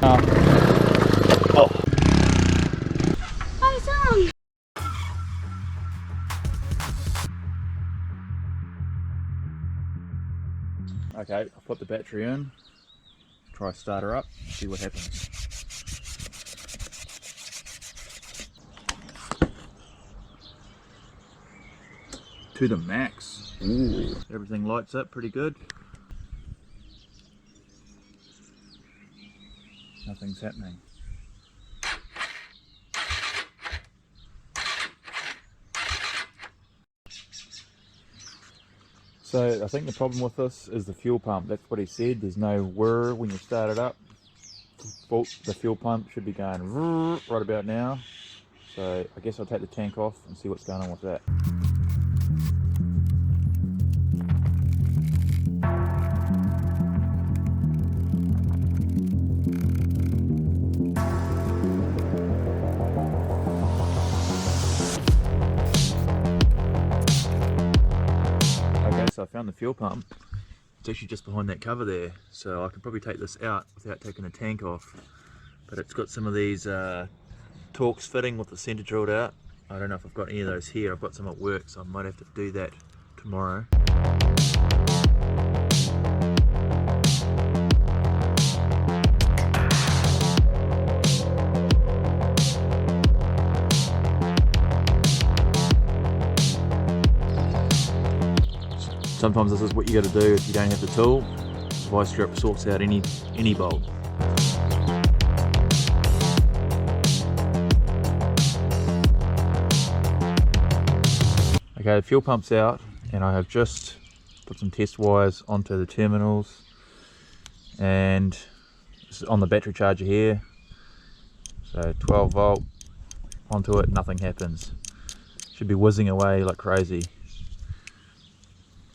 now. Oh. Hyosung! Okay, I'll put the battery in, try start her up, see what happens. To the max. Ooh. Everything lights up pretty good. Nothing's happening. So I think the problem with this is the fuel pump. That's what he said. There's no whir when you start it up. The fuel pump should be going right about now. So I guess I'll take the tank off and see what's going on with that. So I found the fuel pump. It's actually just behind that cover there, so I could probably take this out without taking the tank off, but it's got some of these Torx fitting with the centre drilled out. I don't know if I've got any of those here. I've got some at work, so I might have to do that tomorrow. Sometimes this is what you got to do if you don't have the tool. The vice grip sorts out any bolt. Okay, the fuel pump's out, and I have just put some test wires onto the terminals, and this is on the battery charger here. So 12 volt onto it, nothing happens. Should be whizzing away like crazy.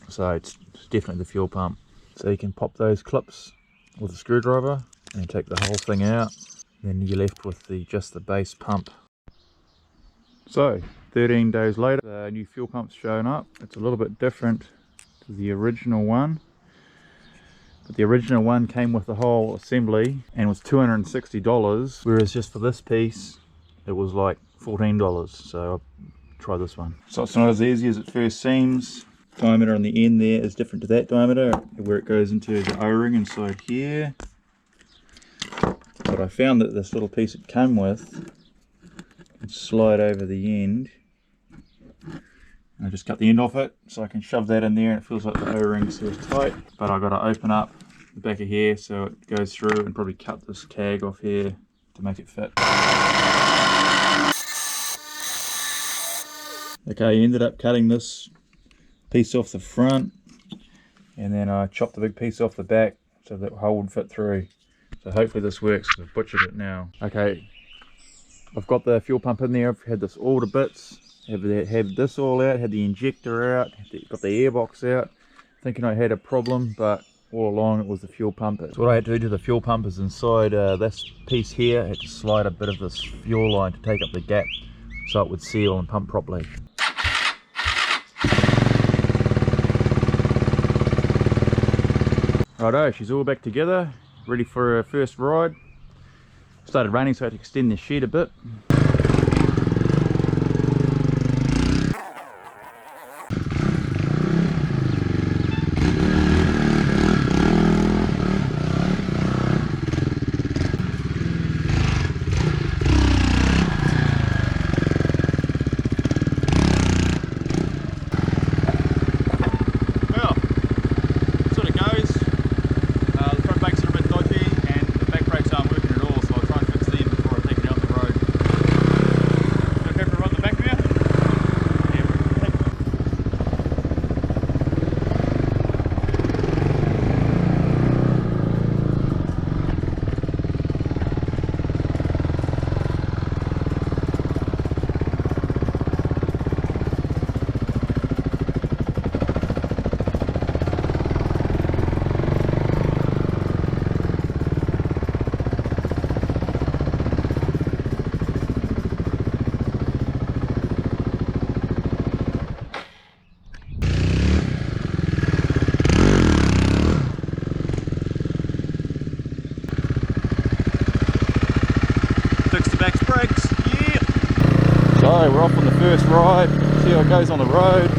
So it's definitely the fuel pump. So you can pop those clips with a screwdriver and take the whole thing out. Then you're left with just the base pump. So 13 days later, the new fuel pump's shown up. It's a little bit different to the original one. But the original one came with the whole assembly and was $260, whereas just for this piece it was like $14. So I'll try this one. So it's not as easy as it first seems. Diameter on the end there is different to that diameter where it goes into the O-ring inside here. But I found that this little piece it came with can slide over the end. And I just cut the end off it so I can shove that in there, and it feels like the O-ring feels tight. But I've got to open up the back of here so it goes through, and probably cut this tag off here to make it fit. Okay, I ended up cutting this piece off the front, and then I chopped the big piece off the back so that hole would fit through. So hopefully this works. I've butchered it now. Okay, I've got the fuel pump in there. I've had this all to bits. Have this all out, had the injector out, got the airbox out, thinking I had a problem, but all along it was the fuel pump. So what I had to do to the fuel pump is inside this piece here, I had to slide a bit of this fuel line to take up the gap so it would seal and pump properly. Righto, she's all back together, ready for her first ride. Started raining, so I had to extend the shed a bit. max brakes, yeah! So we're off on the first ride, see how it goes on the road.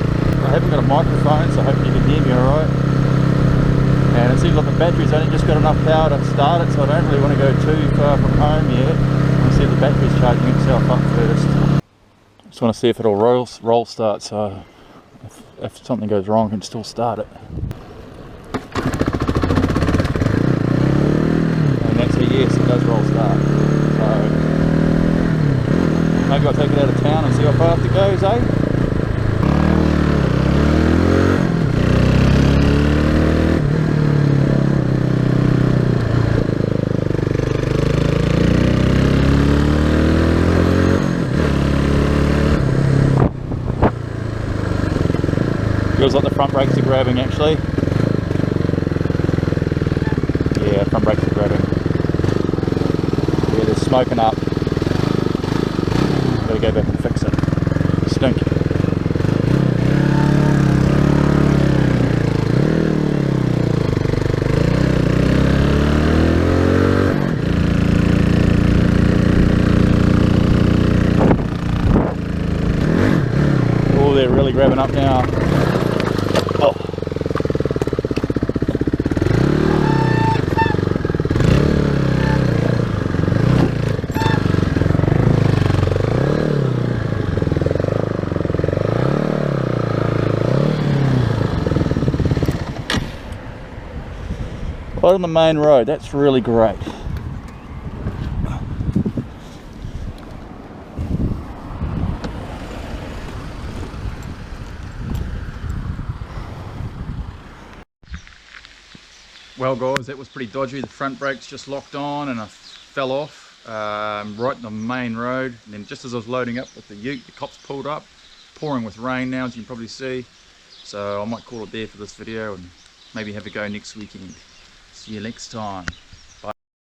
I haven't got a microphone, so hopefully you can hear me alright. And it seems like the battery's only just got enough power to start it, so I don't really want to go too far from home yet. I want to see if the battery's charging itself up first. Just want to see if it'll roll start, so if something goes wrong I can still start it. And that's a yes, it does roll start. So maybe I'll take it out of town and see how fast it goes, eh? Feels like the front brakes are grabbing actually. Yeah, front brakes are grabbing. Yeah, they're smoking up. Gotta go back and fix it. Stink. Oh, they're really grabbing up now. Right on the main road, that's really great. Well guys, that was pretty dodgy. The front brakes just locked on and I fell off right on the main road. And then just as I was loading up with the ute, the cops pulled up, pouring with rain now as you can probably see. So I might call it there for this video and maybe have a go next weekend. See you next time.